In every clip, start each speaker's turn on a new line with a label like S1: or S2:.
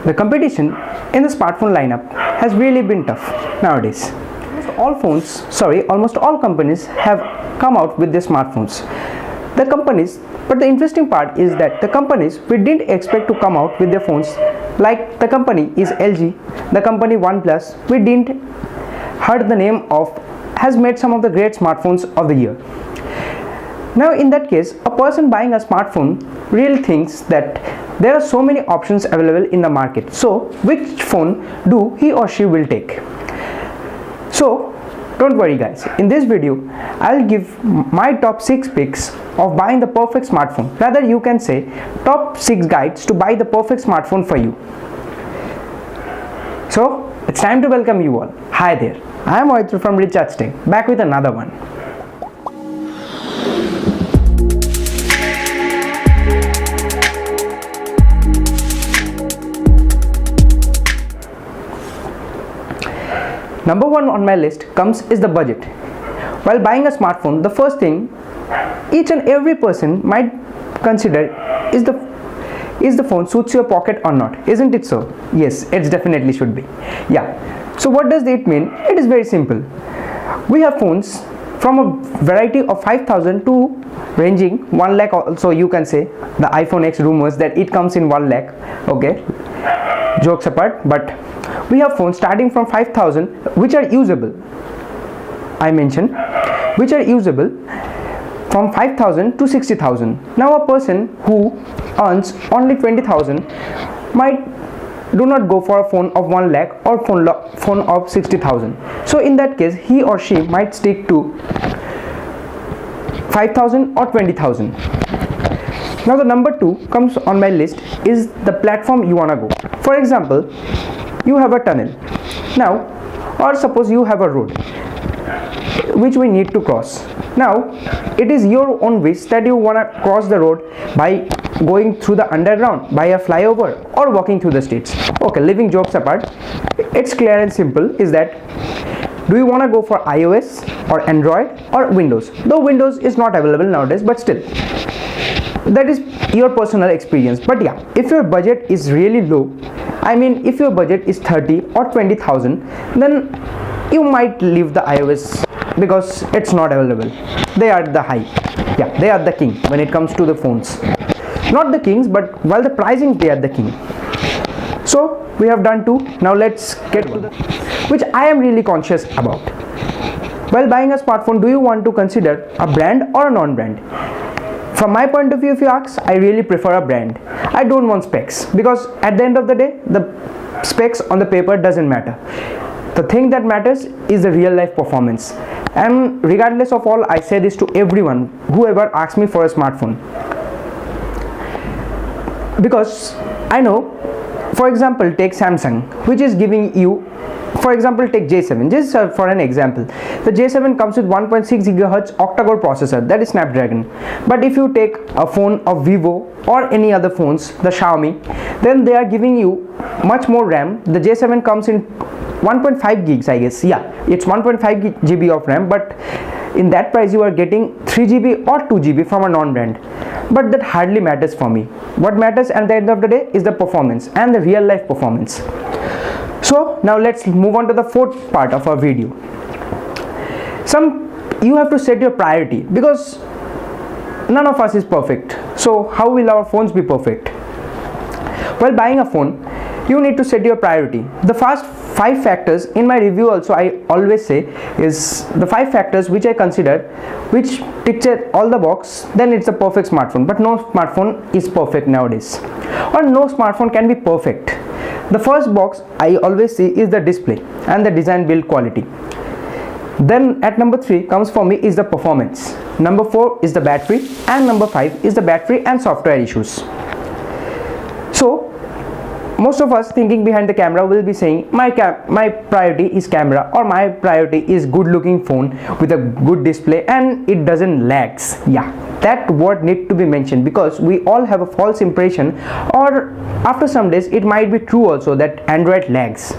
S1: The competition in the smartphone lineup has really been tough nowadays. Almost all companies have come out with their smartphones. But the interesting part is that the companies we didn't expect to come out with their phones, like the company is LG, the company OnePlus, we didn't heard the name of, has made some of the great smartphones of the year. Now in that case, a person buying a smartphone really thinks that there are so many options available in the market. So which phone do he or she will take? So don't worry guys, in this video I'll give my top 6 picks of buying the perfect smartphone. Rather you can say top 6 guides to buy the perfect smartphone for you. So it's time to welcome you all. Hi there, I am Moitru from Recharge Tech, back with another one. Number 1 on my list is the budget. While buying a smartphone, the first thing each and every person might consider is the phone suits your pocket or not. Isn't it so? Yes, it definitely should be. Yeah. So what does it mean? It is very simple. We have phones from a variety of 5,000 to ranging 1 lakh. Also you can say the iPhone X rumors that it comes in 1 lakh. Okay. Jokes apart, but we have phones starting from 5,000 which are usable. I mentioned which are usable from 5,000 to 60,000. Now a person who earns only 20,000 might do not go for a phone of 1 lakh or phone of 60,000. So in that case he or she might stick to 5,000 or 20,000. Now the number 2 comes on my list is the platform you wanna go. For example, you have a tunnel now, or suppose you have a road which we need to cross. Now it is your own wish that you want to cross the road by going through the underground, by a flyover, or walking through the streets. Okay, leaving jokes apart, it's clear and simple is that do you want to go for iOS or Android or Windows? Though Windows is not available nowadays, but still that is your personal experience. But yeah, if your budget is really low, I mean if your budget is 30 or 20,000, then you might leave the iOS because it's not available. They are the high. Yeah, they are the king when it comes to the phones. Not the kings, but while the pricing they are the king. So we have done 2. Now let's get to the which I am really conscious about. While buying a smartphone, do you want to consider a brand or a non-brand? From my point of view, if you ask, I really prefer a brand. I don't want specs because at the end of the day, the specs on the paper doesn't matter. The thing that matters is the real life performance. And regardless of all, I say this to everyone, whoever asks me for a smartphone. Because I know, for example, take Samsung, which is giving you, for example, take J7. Just for an example, the J7 comes with 1.6 GHz octa-core processor, that is Snapdragon. But if you take a phone of Vivo or any other phones, the Xiaomi, then they are giving you much more RAM. The J7 comes in 1.5 gigs, I guess. Yeah, it's 1.5 GB of RAM, but in that price you are getting 3 GB or 2 GB from a non-brand. But that hardly matters for me. What matters at the end of the day is the performance and the real life performance. So now let's move on to the 4th part of our video. You have to set your priority because none of us is perfect. So how will our phones be perfect? While buying a phone, you need to set your priority. The first 5 factors in my review also I always say is the 5 factors which I consider which ticks all the box, then it's a perfect smartphone. But no smartphone is perfect nowadays, or no smartphone can be perfect. The first box I always see is the display and the design build quality. Then at number 3 comes for me is the performance. Number 4 is the battery, and number 5 is the battery and software issues. So most of us thinking behind the camera will be saying my priority is camera, or my priority is good looking phone with a good display and it doesn't lags. Yeah, that word need to be mentioned because we all have a false impression, or after some days it might be true also that Android lags.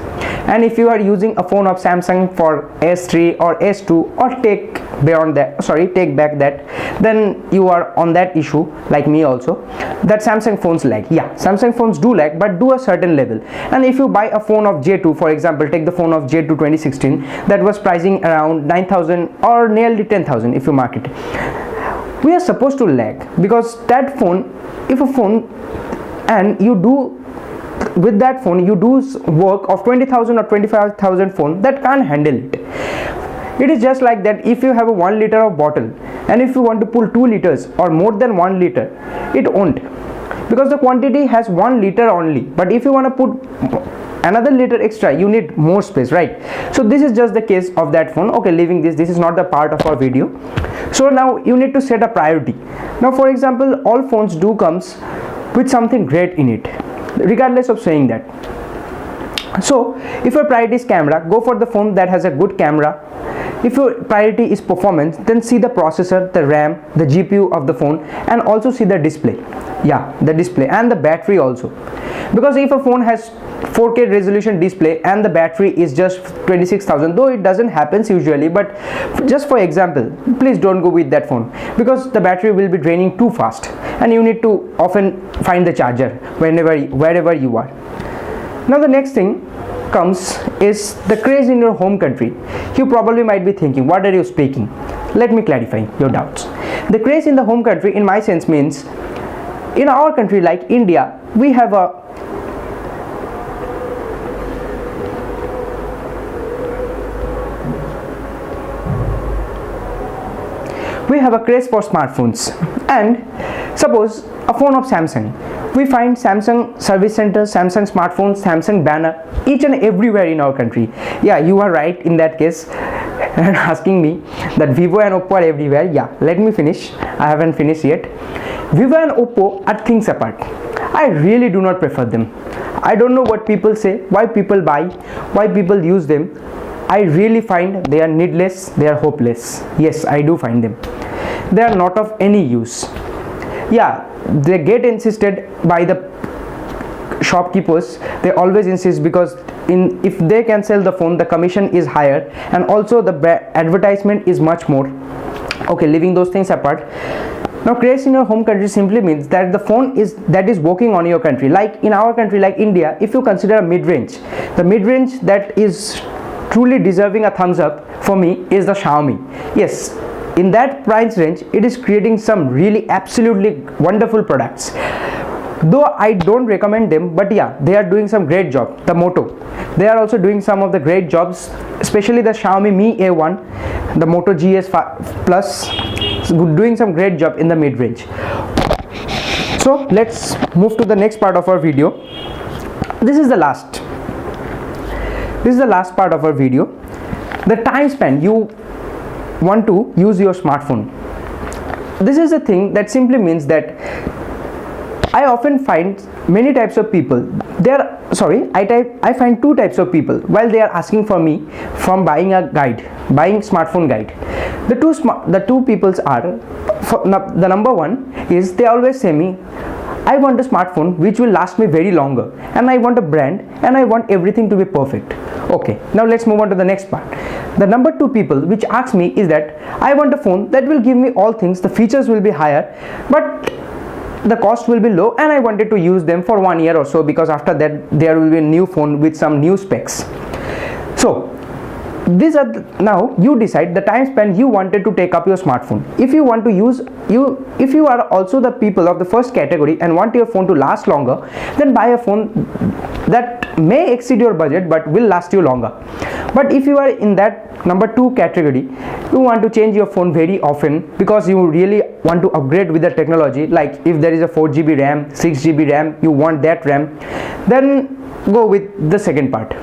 S1: And if you are using a phone of Samsung for S3 or S2, or take back that, then you are on that issue like me also, that Samsung phones lag. Yeah, Samsung phones do lag, but do a certain level. And if you buy a phone of J2, for example, take the phone of J2 2016 that was pricing around 9,000 or nearly 10,000 if you mark it, we are supposed to lag, because that phone, if a phone, and you do with that phone, you do work of 20,000 or 25,000 phone, that can't handle it. It is just like that. If you have a 1 liter of bottle, and if you want to pull 2 liters or more than 1 liter, it won't, because the quantity has 1 liter only. But if you want to put another liter extra, you need more space, right? So this is just the case of that phone. Okay, leaving this is not the part of our video. So now you need to set a priority. Now for example, all phones do comes with something great in it, regardless of saying that. So if your priority is camera, go for the phone that has a good camera. If your priority is performance, then see the processor, the RAM, the GPU of the phone, and also see the display. Yeah, the display and the battery also, because if a phone has 4K resolution display and the battery is just 26,000, though it doesn't happen usually, but just for example, please don't go with that phone, because the battery will be draining too fast and you need to often find the charger wherever you are. Now the next thing comes is the craze in your home country. You probably might be thinking, what are you speaking? Let me clarify your doubts. The craze in the home country in my sense means, in our country like India, we have a craze for smartphones. And suppose a phone of Samsung, we find Samsung service center, Samsung smartphones, Samsung banner each and everywhere in our country. Yeah, you are right in that case. And asking me that Vivo and Oppo are everywhere. Yeah, let me finish. I haven't finished yet. Vivo and Oppo are things apart. I really do not prefer them. I don't know what people say, why people buy, why people use them. I really find they are needless, they are hopeless. Yes, I do find them. They are not of any use. Yeah, they get insisted by the shopkeepers. They always insist, because if they can sell the phone, the commission is higher, and also the advertisement is much more. Okay, leaving those things apart. Now craze in your home country simply means that the phone that is working on your country. Like in our country like India, if you consider a mid-range, the mid-range that is truly deserving a thumbs up for me is the Xiaomi. Yes, in that price range, it is creating some really absolutely wonderful products. Though I don't recommend them, but yeah, they are doing some great job. The Moto, they are also doing some of the great jobs, especially the Xiaomi Mi A1, the Moto GS Plus, doing some great job in the mid-range. So let's move to the next part of our video. This is the last part of our video. The time span you want to use your smartphone. This is a thing that simply means that I often find many types of people. I find two types of people while they are asking for me from buying smartphone guide. The two peoples are, the number one is, they always say me, I want a smartphone which will last me very longer, and I want a brand, and I want everything to be perfect. Okay, now let's move on to the next part. The number two people which ask me is that I want a phone that will give me all things, the features will be higher, but the cost will be low, and I wanted to use them for 1 year or so, because after that there will be a new phone with some new specs. So these are now you decide the time span you wanted to take up your smartphone. If you want to use if you are also the people of the first category and want your phone to last longer, then buy a phone that may exceed your budget but will last you longer. But if you are in that number two category, you want to change your phone very often because you really want to upgrade with the technology, like if there is a 4GB RAM, 6GB RAM, you want that RAM, then go with the second part.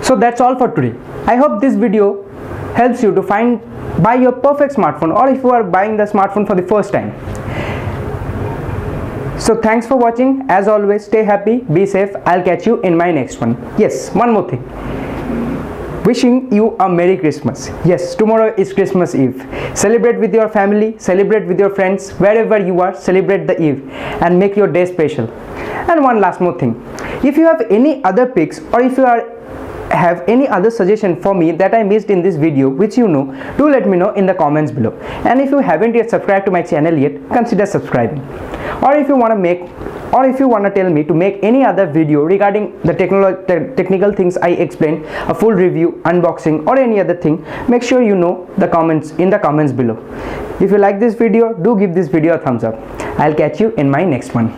S1: So that's all for today. I hope this video helps you to buy your perfect smartphone, or if you are buying the smartphone for the first time. So thanks for watching. As always, stay happy, be safe. I'll catch you in my next one. Yes, one more thing. Wishing you a Merry Christmas. Yes, tomorrow is Christmas Eve. Celebrate with your family, celebrate with your friends, wherever you are, celebrate the Eve and make your day special. And one last more thing. If you have any other picks, or if you have any other suggestion for me that I missed in this video which you know, do let me know in the comments below. And if you haven't yet subscribed to my channel yet, consider subscribing. Or if you want to tell me to make any other video regarding the technical things I explained, a full review, unboxing, or any other thing, make sure you know in the comments below. If you like this video, do give this video a thumbs up. I'll catch you in my next one.